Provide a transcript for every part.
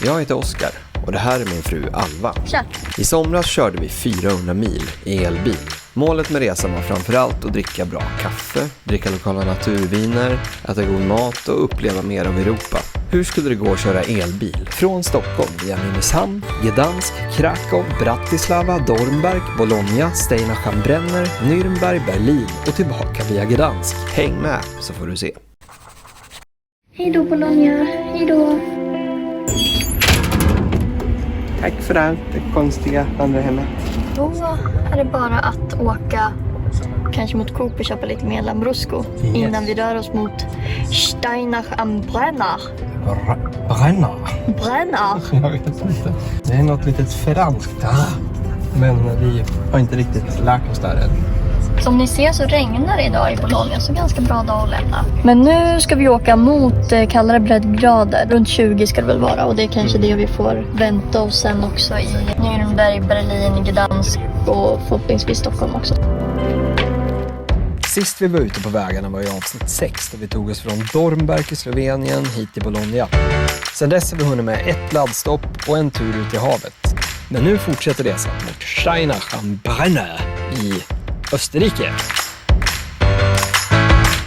Jag heter Oskar och det här är min fru Alva. Tja. I somras körde vi 400 mil i elbil. Målet med resan var framförallt att dricka bra kaffe, dricka lokala naturviner, äta god mat och uppleva mer av Europa. Hur skulle det gå att köra elbil? Från Stockholm via Nynäshamn, Gdansk, Krakow, Bratislava, Dornberg, Bologna, Steinach-am-Brenner, Nürnberg, Berlin och tillbaka via Gdansk. Häng med så får du se. Hej då Bologna, hej då. Tack för allt det konstiga andra hemmet. Då är det bara att åka kanske mot Coop och köpa lite mer Lambrusco innan vi rör oss mot Steinach-am-Brenner. Brenner? Brenner? Jag vet inte. Det är något litet franskt. Men vi har inte riktigt lärt oss där än. Som ni ser så regnar det idag i Bologna, så ganska bra dag att lämna. Men nu ska vi åka mot kallare breddgrader. Runt 20 ska det väl vara, och det är kanske det vi får vänta oss sen också i Nürnberg, Berlin, Gdansk och förhoppningsvis Stockholm också. Sist vi var ute på vägarna var i avsnitt 6 där vi tog oss från Dornberg i Slovenien hit till Bologna. Sen dess har vi hunnit med ett laddstopp och en tur ut i havet. Men nu fortsätter resan mot Steinach-am-Brenner i Österrike.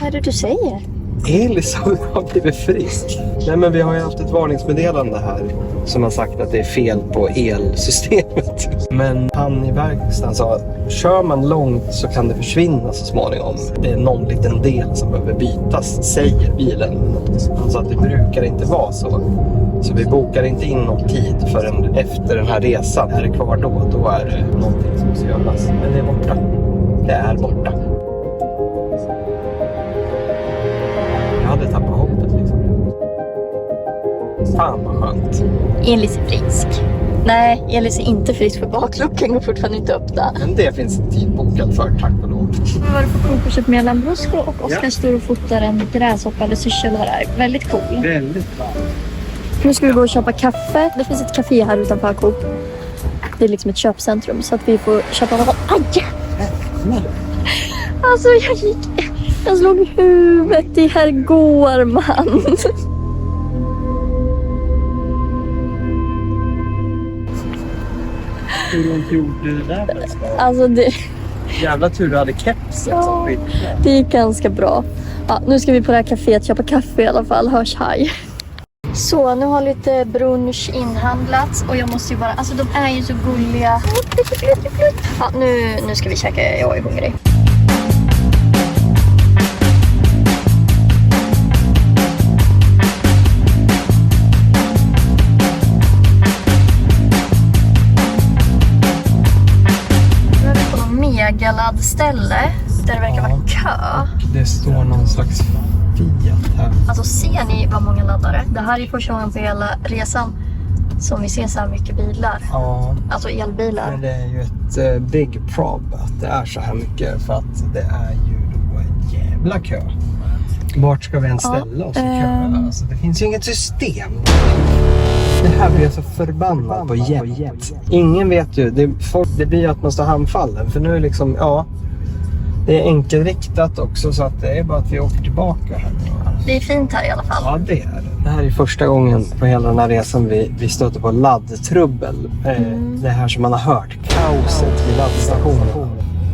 Vad är det du säger? Elis har blivit frisk. Nej, men vi har ju haft ett varningsmeddelande här som har sagt att det är fel på elsystemet. Men han i verkstaden sa att kör man långt så kan det försvinna så småningom. Det är någon liten del som behöver bytas, säger bilen. Han sa att det brukar inte vara så. Så vi bokar inte in någon tid förrän efter den här resan. Är det kvar då är det någonting som måste göras. Men det är borta. Det är borta. Jag hade tappat hoppet liksom. Fan vad skönt. Elis är frisk. Nej, Elis är inte frisk för bakluckan går fortfarande inte öppna. Men det finns en tid bokad för, tack och lov. Vi var på Coop och köpt med Lambrusco och Oskar står och fotar en gräshoppa eller syrsel där. Väldigt cool. Väldigt bra. Nu ska vi gå och köpa kaffe. Det finns ett café här utanför Coop. Det är liksom ett köpcentrum så att vi får köpa något. Aj! Alltså jag slog huvudet i herr Gårman. Hur långt gjorde du det där? Alltså det... Jävla tur du hade keps. Ja, det är ganska bra. Ja, nu ska vi på det här kaféet köpa kaffe i alla fall. Hörs hej. Så, nu har lite brunch inhandlats och jag måste ju bara... Alltså de är ju så gulliga. Ja, nu ska vi käka. Jag är hungrig. Nu är vi på någon megaladdställe där det verkar vara kö. Det står någon slags Fiat här. Alltså ser ni vad många laddare? Det här är första gången på hela resan som vi ser så här mycket bilar. Ja. Alltså elbilar. Men det är ju ett big prob att det är så här mycket, för att det är ju då en jävla kö. Vart ska vi än ställa oss i kö? Alltså, det finns ju inget system. Det här blir jag så förbannad på jämt. Ingen vet ju. Det blir ju att man står handfallen. För nu är liksom, det är enkelriktat också, så att det är bara att vi åker tillbaka här. Det är fint här i alla fall. Ja, det är det. Det här är första gången på hela den här resan vi stöter på laddtrubbel. Det här som man har hört. Kaoset vid laddstationen.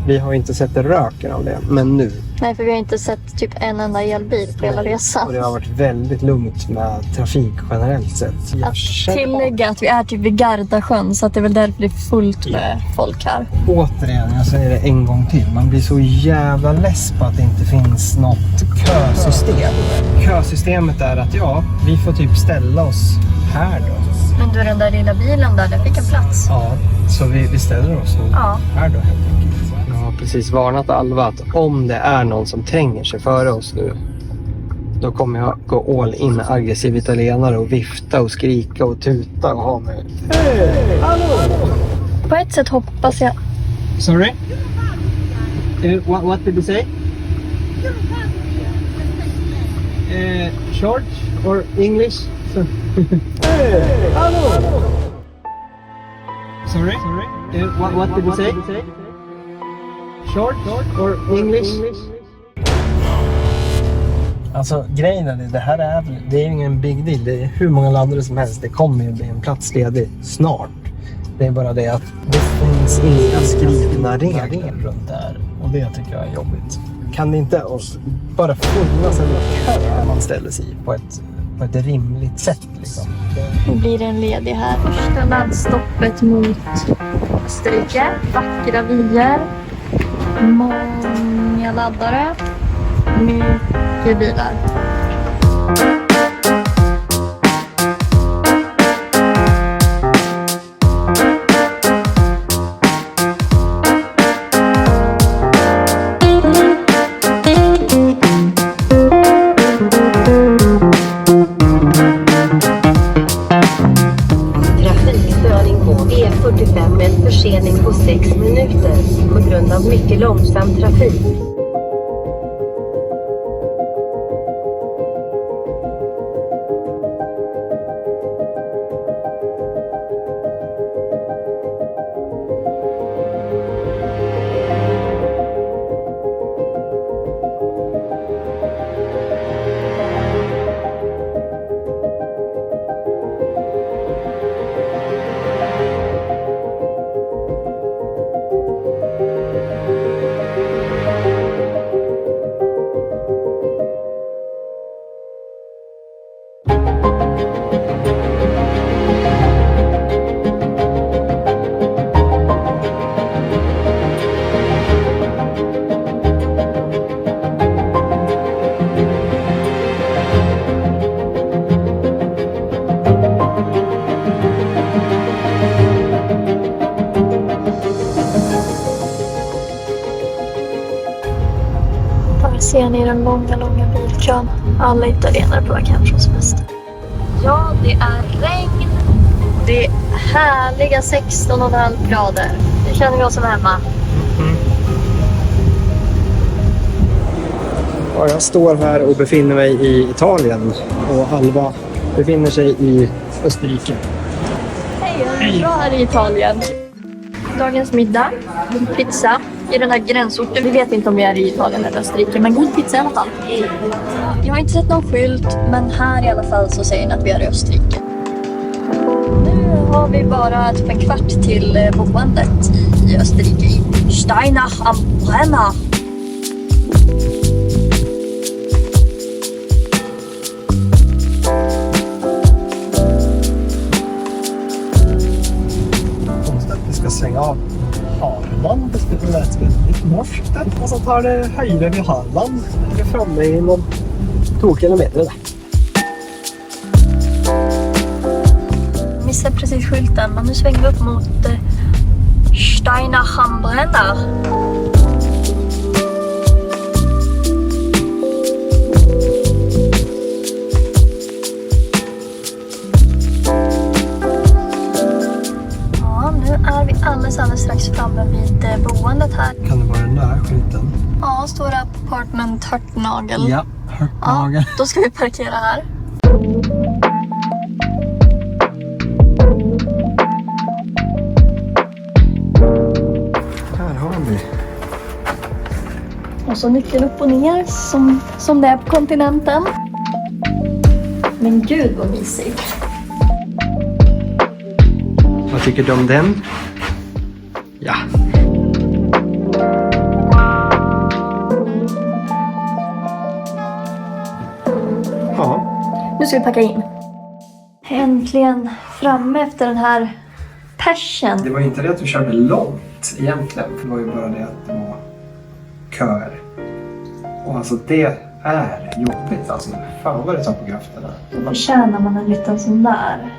Vi har inte sett röken av det, men nu. Nej, för vi har inte sett typ en enda elbil på hela resan. Och det har varit väldigt lugnt med trafik generellt sett. Att tillägga att vi är typ vid Gardasjön, så att det är väl därför det är fullt med folk här. Återigen, jag säger det en gång till. Man blir så jävla less på att det inte finns något kösystem. Kösystemet är att vi får typ ställa oss här då. Men du, den där lilla bilen där fick en plats. Ja, så vi ställer oss här då helt enkelt. Jag har precis varnat Alva att om det är någon som tränger sig före oss nu, då kommer jag gå all in aggressiv italienare och vifta och skrika och tuta och ha mig. Hej! Hallå! På ett sätt hoppas jag... Sorry? What did you say? Short or English? Hey! Hallå! Sorry? What did you say? Short or English? Alltså grejen är det här är ingen big deal. Det är hur många laddare som helst. Det kommer ju bli en plats ledig snart. Det är bara det att det finns inga skrivna regler runt det här. Och det tycker jag är jobbigt. Kan det inte bara finnas en kö man ställer sig i på ett rimligt sätt liksom? Nu blir det en ledig här. Första laddstoppet mot Österrike. Vackra vyer. Många laddare. Mycket bilar. Trafikstörning på E45 med en försening på 6 minuter på grund av mycket långsam trafik. Ser ni den långa bilkön? Alla italienare på väg hem från semester. Ja, det är regn. Det är härliga 16,5 grader. Det känner vi oss som hemma. Ja, jag står här och befinner mig i Italien och Alva befinner sig i Österrike. Hej, jag är här i Italien. Dagens middag, pizza i den här gränsorten. Vi vet inte om vi är i Italien eller Österrike, men god pizza i alla fall. Jag har inte sett någon skylt, men här i alla fall så säger den att vi är i Österrike. Nu har vi bara typ en kvart till boendet i Österrike, i Steinach am Brenner. Vi ska svänga av Halland. Det lät väldigt norskt där. Och så tar det höjre vid Halland. Vi är framme i någon 2 kilometer där. Missade precis skylten, men nu svänger vi upp mot Steinach am Brenner. Alldeles strax framme vid boendet här. Kan det vara den där skylten? Ja, står det apartment Hörtnagel. Ja, Hörtnagel. Ja, då ska vi parkera här. Här har vi. Och så nyckeln upp och ner som det är på kontinenten. Men gud vad mysigt. Vad tycker du om den? Ja. Ja. Nu ska vi packa in. Äntligen framme efter den här persen. Det var inte det att du körde långt egentligen. Det var ju bara det att det var köer. Och alltså det är jobbigt alltså. Fan vad det tar på krafterna. Då förtjänar man en liten sån där.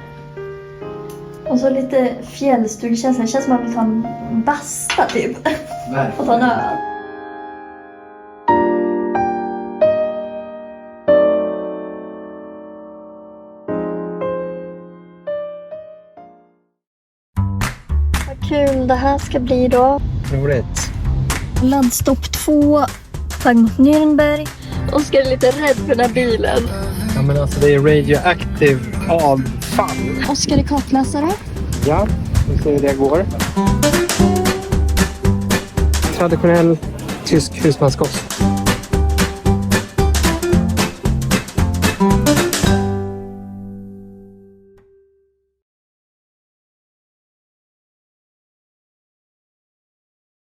Och så lite fjällstugekänsla. Det känns som att man vill ta en basta typ. Och ta en öl. Vad kul det här ska bli då. Roligt. Laddstopp 2. Tag mot Nürnberg. Oskar är lite rädd för den här bilen. Ja men alltså det är radioaktiv avfall. Oskar är kartläsare. Ja, vi ser hur det går. Traditionell tysk husmanskost.